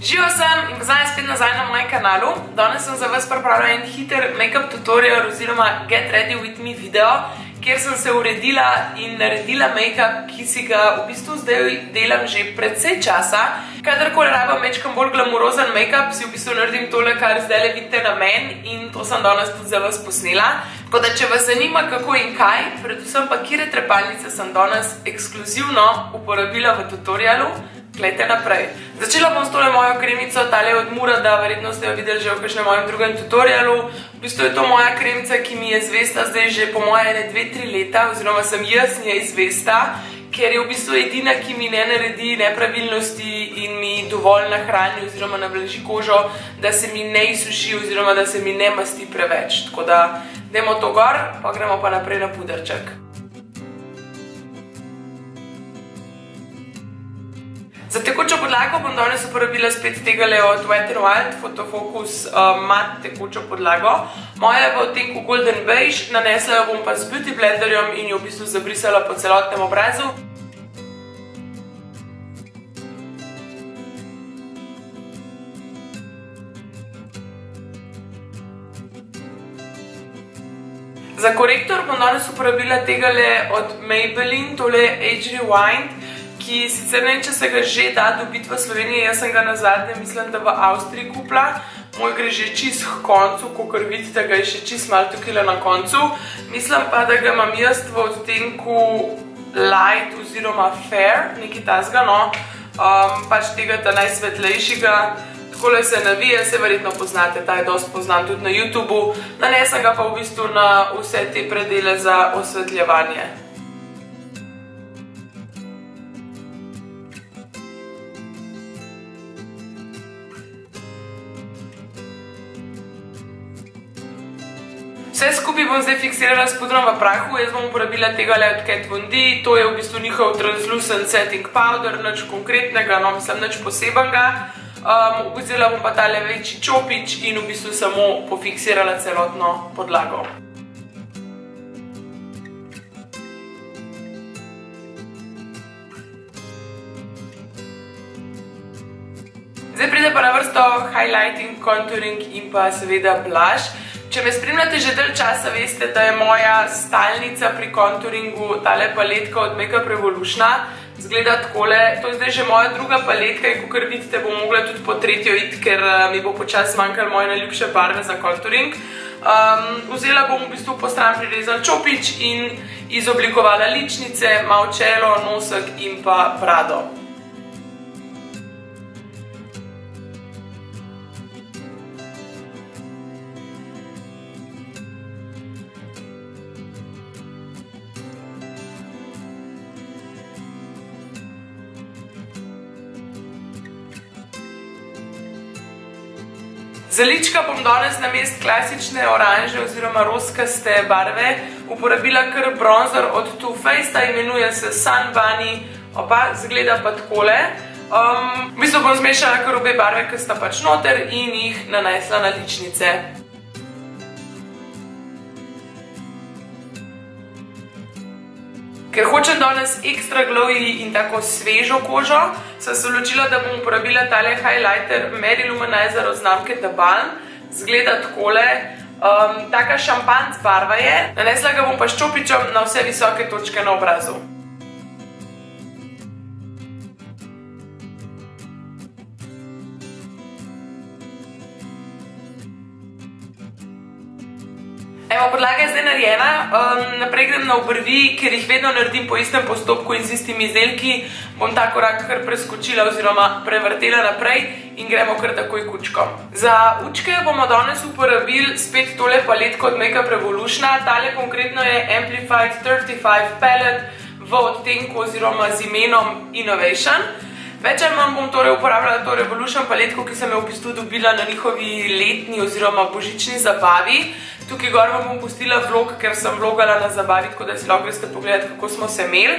Živijo sem in pozdravljeni spet nazaj na mojem kanalu. Danes sem za vas pripravila en hiter make-up tutorial oziroma get ready with me video, kjer sem se uredila in naredila make-up, ki si ga v bistvu zdaj delam že precej časa. Kadarkoli rabim mečkam bolj glamurozen make-up, si v bistvu naredim tole, kar zdaj vidite na meni, in to sem danes tudi za vas posnela. Tako da, če vas zanima kako in kaj, predvsem pa katere trepalnice sem danes ekskluzivno uporabila v tutorialu, gledajte naprej. Začela bom s tole mojo kremico, tale od Murada, verjetno ste jo videli že v kakšnem mojem drugem tutorialu. V bistvu je to moja kremica, ki mi je zvesta zdaj že po moje 2-3 leta, oziroma sem jaz njej zvesta, ker je v bistvu edina, ki mi ne naredi nepravilnosti in mi dovolj nahrani oziroma navlaži kožo, da se mi ne izsuši oziroma da se mi ne masti preveč. Tako da, dajmo to gor, pa gremo pa naprej na puderček. Za tekočo podlago bom danes uporabila spet tegale od Wet n Wild Photofocus mat tekočo podlago. Moja je v odtenku Golden Beige, nanesla jo bom pa z Beauty Blenderjem in jo v bistvu zabrisala po celotnem obrazu. Za korektor bom danes uporabila tegale od Maybelline, tole Age Rewind, ki sicer ne vem, če se ga že da dobiti v Sloveniji, jaz sem ga nazadnje, mislim, da v Avstriji kupila. Moj gre že čist k koncu, kakor vidite, ga je še čist malo tukaj na koncu. Mislim pa, da ga imam jaz v odtenku Light oziroma Fair, nekaj tazga, no, pač tega najsvetlejšega. Takole se navije, se verjetno poznate, ta je dosti poznan tudi na YouTubeu. Nanesem ga pa v bistvu na vse te predele za osvetljevanje. Vse skupaj bom zdaj fiksirala s pudrom v prahu, jaz bom uporabila tegale od Kat Von D, to je v bistvu njihov Translucent Setting Powder, nič konkretnega, no mislim nič posebenega. Vzela bom pa tale večji čopič in v bistvu samo pofiksirala celotno podlago. Zdaj pride pa na vrsto highlighting, contouring in pa seveda blush. Če me spremljate že dalj časa, veste, da je moja stalnica pri contouringu tale paletka od Makeup Revolutiona. Zgleda takole, to je zdaj že moja druga paletka in kakor vidite, bom mogla tudi po tretjo iti, ker mi bo počas manjkalo moje najljubše barve za contouring. Vzela bom v bistvu po stran prirezan čopič in izoblikovala ličnice, malo čelo, nosek in pa brado. Za lička bom danes namesto klasične oranže oziroma rozkaste barve uporabila kar bronzer od Too Faced, imenuje se Sun Bunny, opa, zgleda pa takole. V bistvu bom zmešala kar obe barve, ki sta pač noter, in jih nanesla na ličnice. Ker hočem danes ekstra glowy in tako svežo kožo, sem se odločila, da bom uporabila tale highlighter Mary Luminizer od znamke The Balm. Zgleda takole, taka šampanc barva je. Nanesla ga bom pa s čopičem na vse visoke točke na obrazu. Evo, podlaga je zdaj narejena, naprej grem na obrvi, ker jih vedno naredim po istem postopku in z istimi izdelki, bom ta korak kar preskočila oziroma prevrtela naprej in gremo kar takoj k učkom. Za učke bomo danes uporabili spet tole paletko od Makeup Revolutiona, tale konkretno je Amplified 35 Palette v odtenku oziroma z imenom Innovation. Več ali manj bom torej uporabljala to Revolution paletko, ki sem jo v bistvu dobila na njihovi letni oziroma božični zabavi. Tukaj gor vam bom pustila vlog, ker sem vlogala na zabavi, tako da si lahko greste pogledati, kako smo se imeli.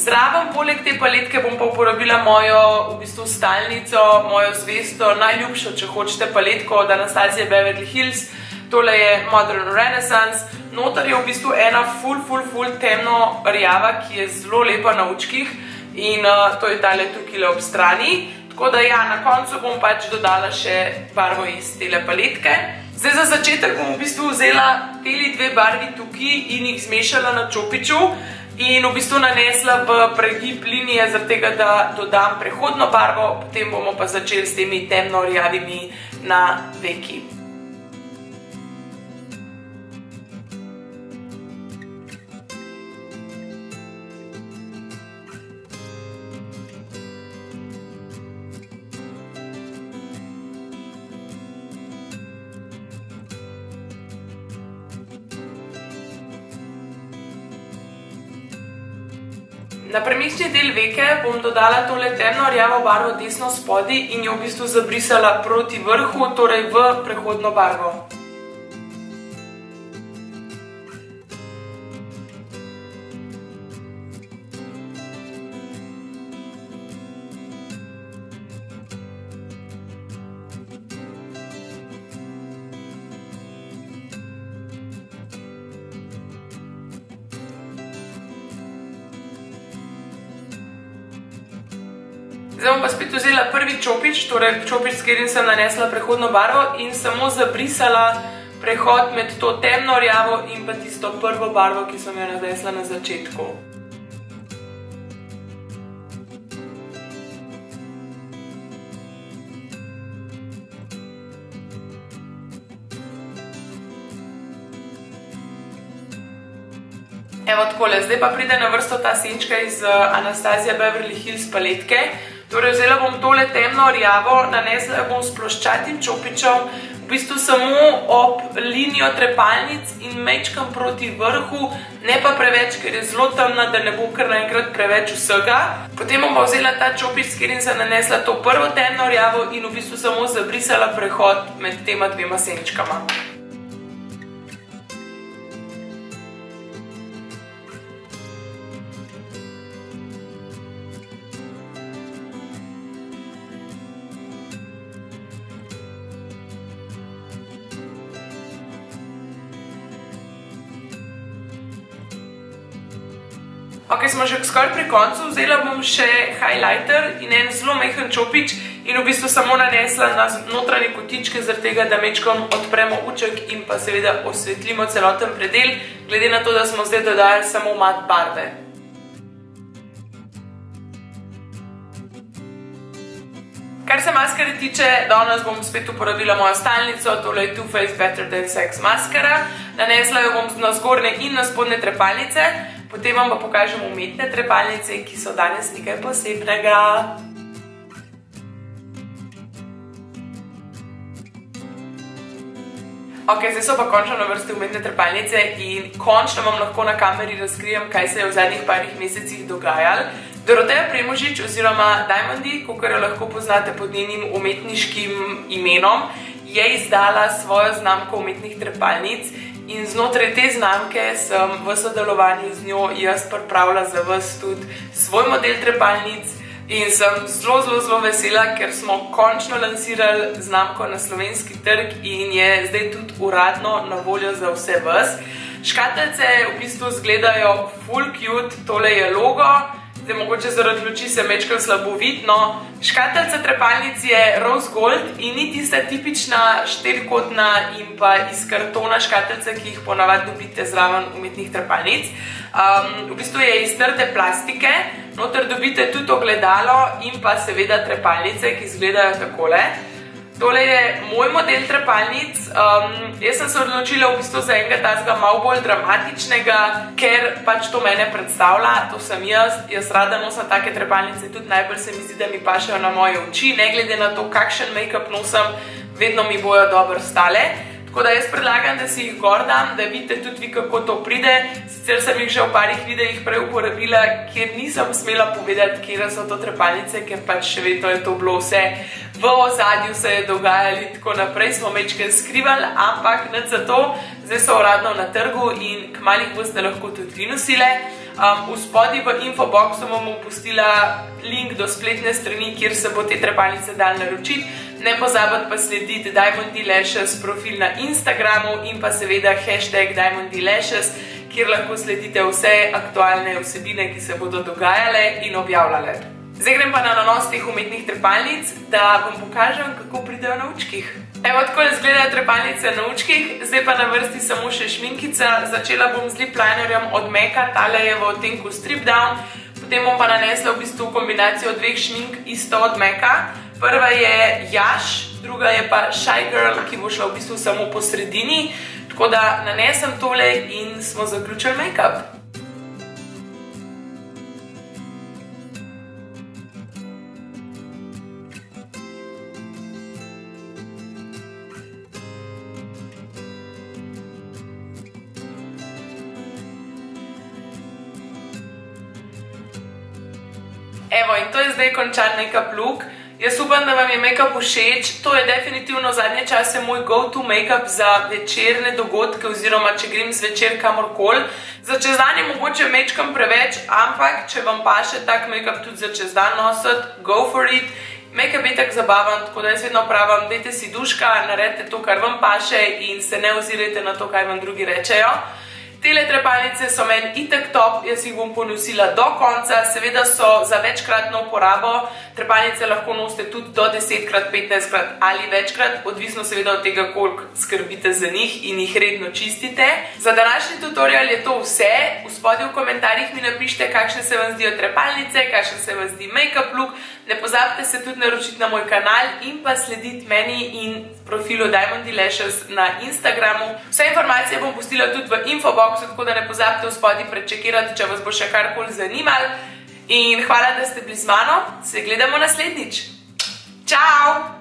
Zraven poleg te paletke bom pa uporabila mojo v bistvu stalnico, mojo zvesto, najljubšo, če hočete, paletko od Anastasia Beverly Hills. Tole je Modern Renaissance. Notar je v bistvu ena ful temno rjava, ki je zelo lepa na očkih. In to je tale tukaj ob strani. Tako da ja, na koncu bom pač dodala še barvo iz tele paletke. Zdaj za začetek bom v bistvu vzela teli dve barvi tukaj in jih zmešala na čopiču in v bistvu nanesla v pregib linije, zaradi tega, da dodam prehodno barvo, potem bomo pa začeli s temi temno rjavimi na veki. Na premični del veke bom dodala tole temno rjavo barvo desno spodi in jo v bistvu zabrisala proti vrhu, torej v prehodno barvo. Zdaj bom pa spet vzela prvi čopič, torej čopič, s katerim sem nanesla prehodno barvo in samo zabrisala prehod med to temno rjavo in pa tisto prvo barvo, ki sem jo nanesla na začetku. Evo takole, zdaj pa pride na vrsto ta senčka iz Anastasia Beverly Hills paletke. Torej vzela bom tole temno rjavo, nanesla jo bom s ploščatim čopičem, v bistvu samo ob linijo trepalnic in mečkam proti vrhu, ne pa preveč, ker je zelo temna, da ne bo kar naenkrat preveč vsega. Potem bom pa vzela ta čopič, s katerim sem nanesla to prvo temno rjavo in v bistvu samo zabrisala prehod med tema dvema senčkama. Ok, smo že skoraj pri koncu, vzela bom še highlighter in en zelo mehen čopič in v bistvu samo nanesla na notranje kotičke, zaradi tega, da mečkom odpremo uček in pa seveda osvetlimo celoten predel, glede na to, da smo zdaj dodali samo mat barve. Kar se maskare tiče, danes bom spet uporabila mojo stalnico, tole je Too Faced Better Than Sex maskara. Nanesla jo bom na zgornje in na spodnje trepalnice. Potem vam pa pokažem umetne trepalnice, ki so danes nekaj posebnega. Ok, zdaj so pa končno na vrsti umetne trepalnice in končno vam lahko na kameri razkrijem, kaj se je v zadnjih parih mesecih dogajalo. Doroteja Premožič oziroma Diamondi, kakor jo lahko poznate pod njenim umetniškim imenom, je izdala svojo znamko umetnih trepalnic. In znotraj te znamke sem v sodelovanju z njo jaz pripravila za vas tudi svoj model trepalnic in sem zelo vesela, ker smo končno lansirali znamko na slovenski trg in je zdaj tudi uradno na voljo za vse vas. Škatlice v bistvu izgledajo full cute, tole je logo, zdaj mogoče zaradi luči se mečkam slabo vidno. Škatlica trepalnic je rose gold in ni tista tipična štirikotna in pa iz kartona škatlice, ki jih ponavadi dobite zraven umetnih trepalnic. V bistvu je iz trde plastike, noter dobite tudi ogledalo in pa seveda trepalnice, ki izgledajo takole. Tole je moj model trepalnic, jaz sem se odločila v bistvu za enega tazga malo bolj dramatičnega, ker pač to mene predstavlja, to sem jaz rada nosim take trepalnice, tudi najbolj se mi zdi, da mi pašejo na moje oči, ne glede na to, kakšen make-up nosim, vedno mi bojo dobro stale. Tako da jaz predlagam, da si jih gor dam, da vidite tudi vi, kako to pride. Sicer sem jih že v parih videih prej uporabila, kjer nisem smela povedati, kje so to trepalnice, ker pač še vedno je to bilo vse v ozadju, se je dogajali tako naprej, smo mečken skrivali, ampak nič za to, zdaj so uradno na trgu in kmalu jih boste lahko tudi vi nosile. V spodaj v infoboxu bom pustila link do spletne strani, kjer se bo te trepalnice dali naročiti. Ne pozabite pa slediti Diamondi Lashes profil na Instagramu in pa seveda hashtag Diamondi Lashes, kjer lahko sledite vse aktualne vsebine, ki se bodo dogajale in objavljale. Zdaj grem pa na nanos teh umetnih trepalnic, da vam pokažem, kako pridejo na očkih. Evo, tako izgledajo trepalnice na očkih, zdaj pa na vrsti samo še šminkica. Začela bom z lip linerjem od MAC-a, tale je v odtenku Strip Down, potem bom pa nanesla v bistvu kombinacijo dveh šmink isto od MAC-a. Prva je Yash, druga je pa Shy Girl, ki bo šla v bistvu samo po sredini, tako da nanesem tole in smo zaključili make-up. Evo, in to je zdaj končan make-up look. Jaz upam, da vam je make-up všeč. To je definitivno zadnje čase moj go-to make-up za večerne dogodke oziroma če grem zvečer kamorkoli. Za čez dan je mogoče mečkam preveč, ampak če vam paše tak make-up tudi za čez dan nositi, go for it. Make-up je tak zabavan, tako da jaz vedno pravim, dajte si duška, naredite to, kar vam paše in se ne ozirajte na to, kaj vam drugi rečejo. Tele trepalnice so meni itak top, jaz jih bom ponosila do konca, seveda so za večkratno uporabo, trepalnice lahko nosite tudi do 10krat, 15krat ali večkrat, odvisno seveda od tega, koliko skrbite za njih in jih redno čistite. Za današnji tutorial je to vse, v spodaj v komentarjih mi napišite, kakšne se vam zdijo trepalnice, kakšen se vam zdi make-up look, ne pozabite se tudi naročiti na moj kanal in pa slediti meni in profilu Diamondy Lashes na Instagramu. Vse informacije bom pustila tudi v infoboxu, tako da ne pozabite v spodaj prečekirati, če vas bo še karkoli zanimalo. In hvala, da ste bili z mano. Se gledamo naslednjič. Čau!